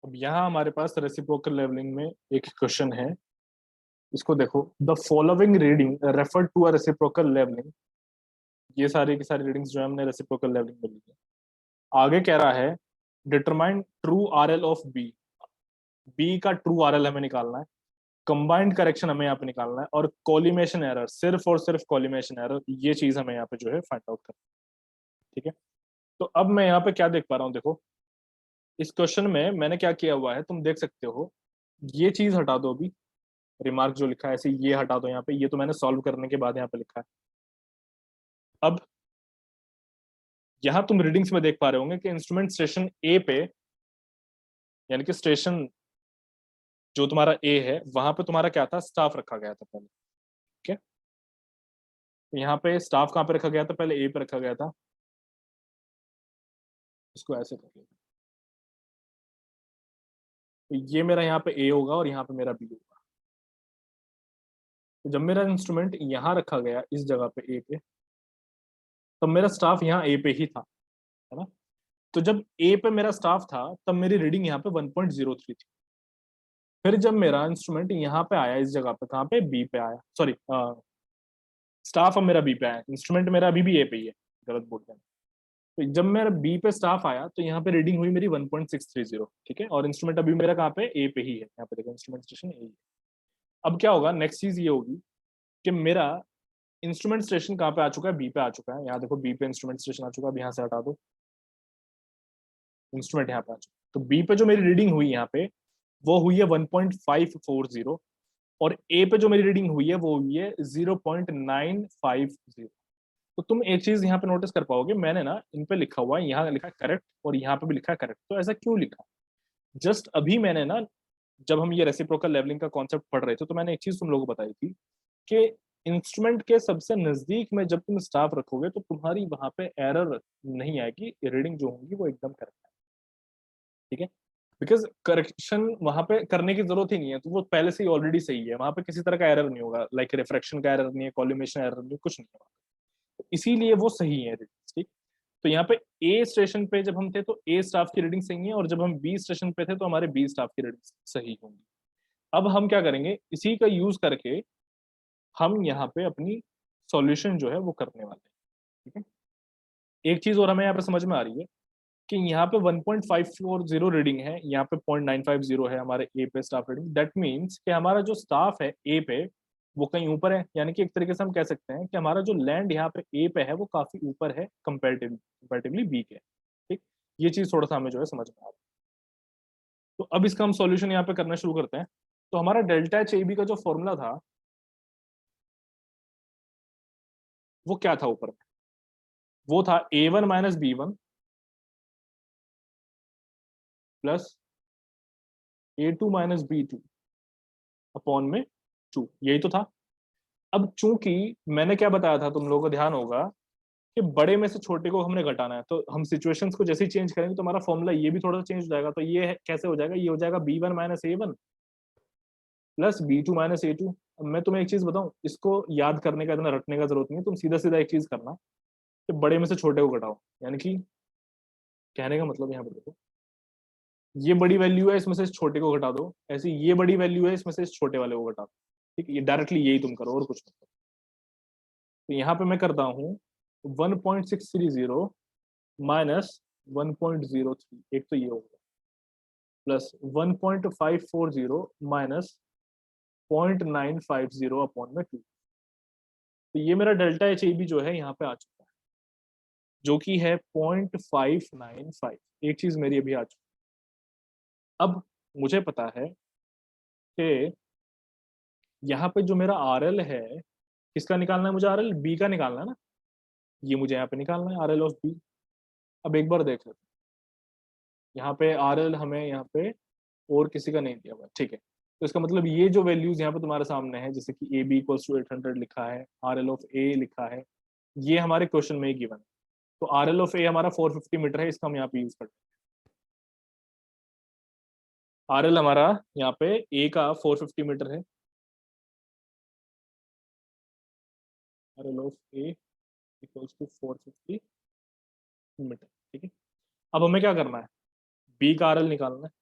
अब यहाँ हमारे पास रेसिप्रोकल लेवलिंग में एक क्वेश्चन है, इसको देखो। The following reading refer to a reciprocal levelling. ये सारी की सारी रीडिंग्स जो है हमने रेसिप्रोकल लेवलिंग में ली है। आगे कह रहा है determine true RL of B. B का ट्रू आरएल हमें निकालना है, कंबाइंड करेक्शन हमें यहाँ पे निकालना है, और कॉलिमेशन एरर, सिर्फ और सिर्फ कॉलिमेशन एरर, ये चीज हमें यहाँ पे जो है फाइंड आउट करना है। ठीक है, तो अब मैं यहाँ पे क्या देख पा रहा हूँ, देखो इस क्वेश्चन में मैंने क्या किया हुआ है, तुम देख सकते हो। ये चीज हटा दो अभी, रिमार्क जो लिखा है ऐसे ये हटा दो यहाँ पे, ये तो मैंने सॉल्व करने के बाद यहाँ पे लिखा है। अब यहाँ तुम रीडिंग्स में देख पा रहे होंगे कि इंस्ट्रूमेंट स्टेशन ए पे, यानी कि स्टेशन जो तुम्हारा ए है वहां पे तुम्हारा क्या था, स्टाफ रखा गया था पहले। ठीक है, तो यहाँ पे स्टाफ कहाँ पे रखा गया था, पहले ए पे रखा गया था। इसको ऐसे कर लेते हैं। तो ये मेरा यहाँ पे ए होगा और यहाँ पे मेरा बी होगा। तो जब मेरा इंस्ट्रूमेंट यहाँ रखा गया इस जगह पे ए पे, तब मेरा स्टाफ यहाँ ए पे ही था, है ना। तो जब ए पे मेरा स्टाफ था तब मेरी रीडिंग यहाँ पे 1.03 थी। फिर जब मेरा इंस्ट्रूमेंट यहाँ पे आया इस जगह पे, कहाँ पे, बी पे आया, सॉरी स्टाफ अब मेरा बी पे आया, इंस्ट्रूमेंट मेरा अभी भी ए पे ही है, गलत बोल रहे हैं। तो जब मेरा बी पे स्टाफ आया तो यहाँ पे रीडिंग हुई मेरी 1.630। ठीक है, और इंस्ट्रूमेंट अभी मेरा कहाँ पे, ए पे ही है, यहाँ पे देखो इंस्ट्रूमेंट स्टेशन ए ही है। अब क्या होगा, नेक्स्ट चीज ये होगी कि मेरा इंस्ट्रूमेंट स्टेशन कहाँ पे आ चुका है, बी पे आ चुका है। यहाँ देखो बी पे इंस्ट्रूमेंट स्टेशन आ चुका है, अब यहाँ से हटा दो, इंस्ट्रूमेंट यहाँ पे आ चुका है। तो बी पे जो मेरी रीडिंग हुई यहाँ पे वो हुई है 1.540, और ए पे जो मेरी रीडिंग हुई है वो हुई है 0.950। तो तुम एक चीज यहाँ पे नोटिस कर पाओगे, मैंने ना इन पे लिखा हुआ है, यहाँ लिखा करेक्ट और यहाँ पे भी लिखा है करेक्ट। तो ऐसा क्यों लिखा, जस्ट अभी मैंने ना, जब हम ये रेसिप्रोकल लेवलिंग का कॉन्सेप्ट पढ़ रहे थे तो मैंने एक चीज तुम लोगों को बताई थी कि इंस्ट्रूमेंट के सबसे नजदीक में जब तुम स्टाफ रखोगे तो तुम्हारी वहां पे एरर नहीं आएगी, रीडिंग जो होंगी वो एकदम करेक्ट है। ठीक है, बिकॉज करेक्शन वहां पे करने की जरूरत ही नहीं है, तो वो पहले से ही ऑलरेडी सही है, वहां पे किसी तरह का एरर नहीं होगा, लाइक रिफ्रैक्शन का एरर नहीं है, कॉलिमेशन एरर नहीं है, कुछ नहीं है वहाँ पे। तो इसीलिए वो सही है रीडिंग। ठीक, तो यहाँ पे ए स्टेशन पे जब हम थे तो ए स्टाफ की रीडिंग सही है, और जब हम बी स्टेशन पे थे तो हमारे बी स्टाफ की रीडिंग सही होंगी। अब हम क्या करेंगे, इसी का यूज करके हम यहाँ पे अपनी सॉल्यूशन जो है वो करने वाले हैं। ठीक है, एक चीज और हमें यहाँ पे समझ में आ रही है कि यहाँ पे 1.540 रीडिंग है, यहाँ पे 0.950 है हमारे ए पे स्टाफ रीडिंग। दैट मीन्स कि हमारा जो स्टाफ है ए पे वो कहीं ऊपर है, यानी कि एक तरीके से हम कह सकते हैं कि हमारा जो लैंड यहाँ पे ए पे है वो काफी ऊपर है कंपेरेटिवली बी के। ठीक, ये चीज थोड़ा सा हमें जो है समझ में आ रहा है। तो अब इसका हम सॉल्यूशन यहाँ पे करना शुरू करते हैं। तो हमारा डेल्टा एच ए बी का जो फॉर्मूला था वो क्या था ऊपर में, वो था A1 - B1 plus A2 - B2 upon में 2, यही तो था। अब चूंकि मैंने क्या बताया था, तुम लोगों को ध्यान होगा कि बड़े में से छोटे को हमने घटाना है, तो हम सिचुएशंस को जैसे ही चेंज करेंगे तो हमारा फॉर्मूला ये भी थोड़ा सा चेंज हो जाएगा। तो ये कैसे हो जाएगा, ये हो जाएगा B1 - A1 plus B2 - A2। अब मैं तुम्हें एक चीज बताऊं, इसको याद करने का, इतना रटने का जरूरत नहीं है, तुम सीधा सीधा एक चीज करना कि बड़े में से छोटे को घटाओ। यानी कि कहने का मतलब यहाँ पर देखो, ये बड़ी वैल्यू है, इसमें से इस छोटे को घटा दो, ऐसे ये बड़ी वैल्यू है, इसमें से इस छोटे वाले को घटा दो। ठीक है, ये डायरेक्टली यही तुम करो और कुछ मत करो। तो यहाँ पे मैं करता हूँ 1.630 माइनस 1.03, एक तो ये होगा, प्लस 1.540 माइनस 0.950 अपॉन में 2। तो ये मेरा डेल्टा एच ए बी जो है यहाँ पे आ चुका है, जो कि है 0.595। एक चीज मेरी अभी आ चुकी है। अब मुझे पता है कि यहाँ पे जो मेरा आर एल है, किसका निकालना है मुझे, आर एल बी का निकालना है ना, ये मुझे यहाँ पे निकालना है आर एल ऑफ बी। अब एक बार देख लेते हैं, यहाँ पे आर एल हमें यहाँ पे और किसी का नहीं दिया हुआ, ठीक है। तो इसका मतलब ये जो वैल्यूज यहाँ पे तुम्हारे सामने है, जैसे कि ए बी इक्वल्स टू 800 लिखा है, आर एल ऑफ ए लिखा है, ये हमारे क्वेश्चन में ही गिवन है। तो आर एल ऑफ ए हमारा 450 मीटर है, इसका हम यहाँ पे यूज करते हैं। आर एल हमारा यहाँ पे ए का 450 मीटर है, R L of A equals to 450 metre. ठीक है, अब हमें क्या करना है, बी का आर एल निकालना है।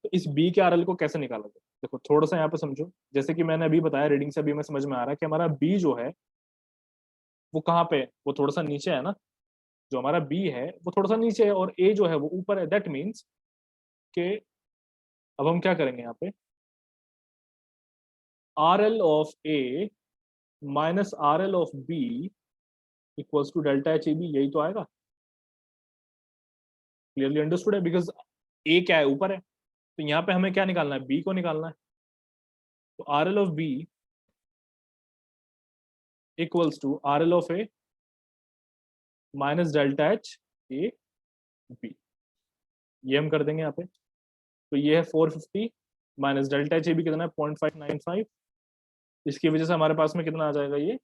तो इस बी के आरएल को कैसे निकाला जाए, देखो थोड़ा सा यहाँ पे समझो। जैसे कि मैंने अभी बताया, रीडिंग से अभी हमें समझ में आ रहा है कि हमारा बी जो है वो कहाँ पे है, वो थोड़ा सा नीचे है ना। जो हमारा बी है वो थोड़ा सा नीचे है और ए जो है वो ऊपर है। दैट मीन्स कि अब हम क्या करेंगे यहाँ पे, R L of A minus R L of B equals to delta H A B, यही तो आएगा। क्लियरली अंडरस्टूड है, बिकॉज ए क्या है, ऊपर है। तो यहाँ पे हमें क्या निकालना है, बी को निकालना है। तो R L of B equals to R L of A minus delta H A B, ये हम कर देंगे यहाँ पे। तो ये है 450 minus delta H A B कितना है, 0.595। इसकी वजह से हमारे पास में कितना आ जाएगा, ये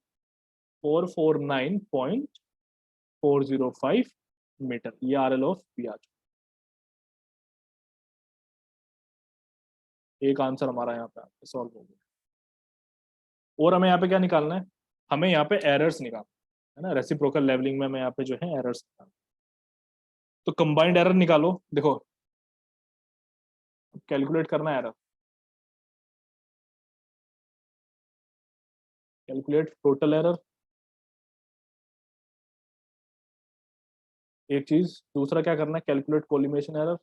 449.405 मीटर, ये आर एल ऑफ बी आ जाएगा। एक आंसर हमारा यहाँ पे सॉल्व हो गया। और हमें यहाँ पे क्या निकालना है, हमें यहाँ पे एरर्स निकालना है ना। रेसिप्रोकल लेवलिंग में हमें यहाँ पे जो है एरर्स निकालना। तो कंबाइंड एरर निकालो। देखो कैलकुलेट करना है एरर, कैलकुलेट टोटल एरर एक चीज। दूसरा क्या करना है, कैलकुलेट कोलिमेशन एरर।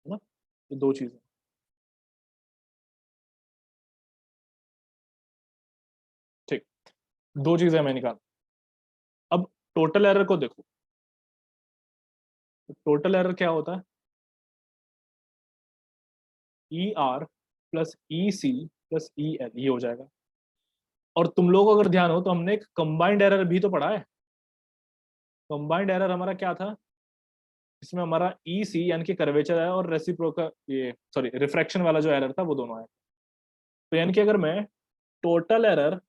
है ना, ये दो चीजें। ठीक, दो चीजें हमें निकाल। अब टोटल एरर को देखो, टोटल एरर क्या होता है, ई आर प्लस ई सी प्लस ई एल, ये हो जाएगा। और तुम लोग अगर ध्यान हो तो हमने एक कंबाइंड एरर भी तो पढ़ा है। कंबाइंड एरर हमारा क्या था, इसमें हमारा ई सी यानी कि कर्वेचर है और रेसिप्रोकल, ये सॉरी रिफ्रैक्शन वाला जो एरर था वो दोनों आए। तो यानी कि अगर मैं total error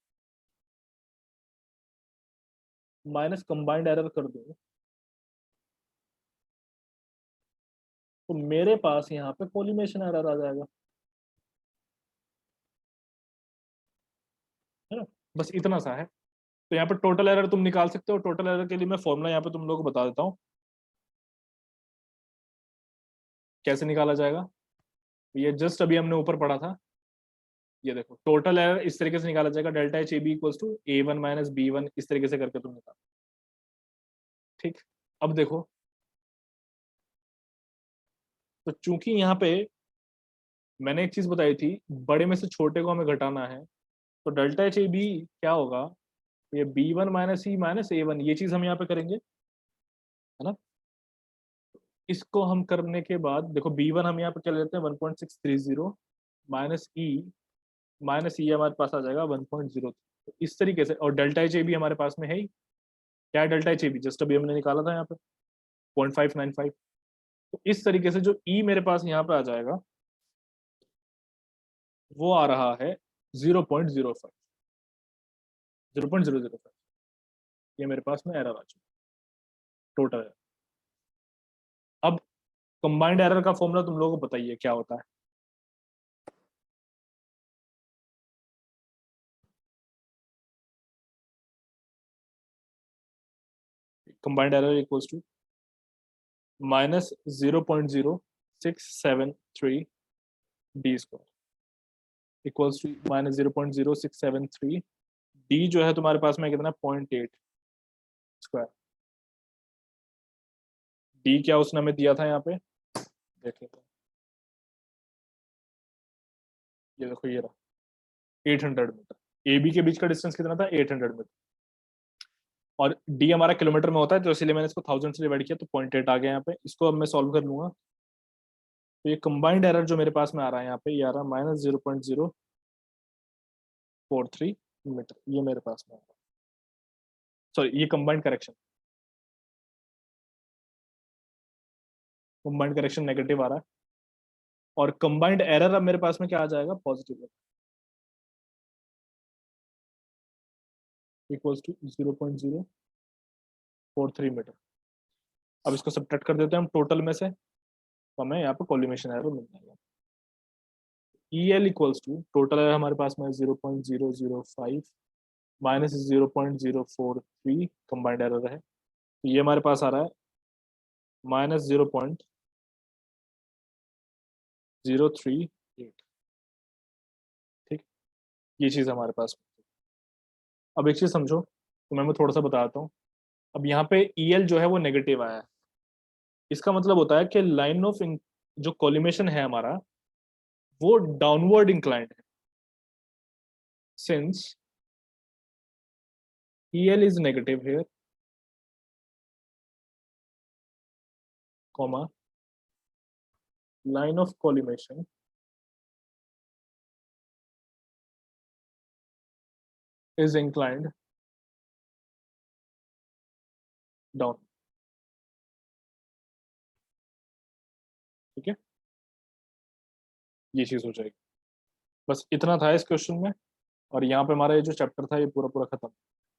minus combined error कर दूं तो मेरे पास यहाँ पे कोलिमेशन एरर आ जाएगा, है ना। बस इतना सा है। तो यहाँ पे टोटल एरर तुम निकाल सकते हो। टोटल एरर के लिए मैं फॉर्मूला यहाँ पे तुम लोगों को बता देता हूँ कैसे निकाला जाएगा। ये जस्ट अभी हमने ऊपर पढ़ा था। ये देखो टोटल एरर इस तरीके से निकाला जाएगा, delta H A B equals to A one minus B one, इस तरीके से करके तुम निकाल। ठीक, अब देखो, तो चूंकि यहाँ पे मैंने एक चीज बताई थी, बड़े में से छोटे को हमें घटाना है। तो डेल्टा एच ए बी क्या होगा, ये B one minus E minus ए वन, ये चीज हम यहाँ पे करेंगे, है ना। इसको हम करने के बाद देखो बी वन हम यहाँ पे क्या लेते हैं, 1.630 माइनस ई, माइनस ई हमारे पास आ जाएगा 1.0। तो इस तरीके से, और डेल्टा एच ए बी हमारे पास में है ही। क्या है delta H A B, just अभी हमने निकाला था यहाँ पे 0.595। तो इस तरीके से जो ई मेरे पास यहाँ पे आ जाएगा वो आ रहा है 0.05, 0.005। ये मेरे पास में एरर आ चुका टोटल है। अब कंबाइंड एरर का फॉर्मूला तुम लोगों को बताइए क्या होता है। Combined error equals to minus 0.0673 D square equals to minus 0.0673 D जो है तुम्हारे पास में कितना, 0.8 स्क्वायर। डी क्या उसने हमें दिया था यहाँ पे, देख लेते हैं। ये देखो ये रहा 800 मीटर। ए बी के बीच का डिस्टेंस कितना था, 800 मीटर। और डी हमारा किलोमीटर में होता है, तो इसीलिए मैंने इसको 1000 से डिवाइड किया, तो 0.8 आ गया यहाँ पे। इसको अब मैं सॉल्व कर लूंगा। तो ये कंबाइंड एरर जो मेरे पास में आ रहा है यहाँ पे, ये आ रहा है -0.043 मीटर, ये मेरे पास में आ रहा है। सॉरी, ये combined correction, combined correction negative आ रहा है। और कंबाइंड एरर अब मेरे पास में क्या आ जाएगा, पॉजिटिव, इक्वल्स टू 0.043 मीटर। अब इसको सब्ट्रैक्ट कर देते हैं हम टोटल में से, तो हमें यहाँ पे कोलिमेशन एरर मिल जाएगा। E L equals to total error हमारे पास में 0.005 -0.043 कंबाइंड एरर है, तो ये हमारे पास आ रहा है -0.038। ठीक, ये चीज़ हमारे पास। अब एक चीज़ समझो, तो मैं थोड़ा सा बताता हूँ। अब यहाँ पे EL जो है वो नेगेटिव आया है, इसका मतलब होता है कि लाइन ऑफ जो कोलिमेशन है हमारा, वो डाउनवर्ड इंक्लाइंड है। Since EL is negative here, comma, line of collimation is inclined down। ठीक है, ये चीज हो जाएगी। बस इतना था इस क्वेश्चन में, और यहाँ पे हमारा ये जो चैप्टर था ये पूरा पूरा खत्म।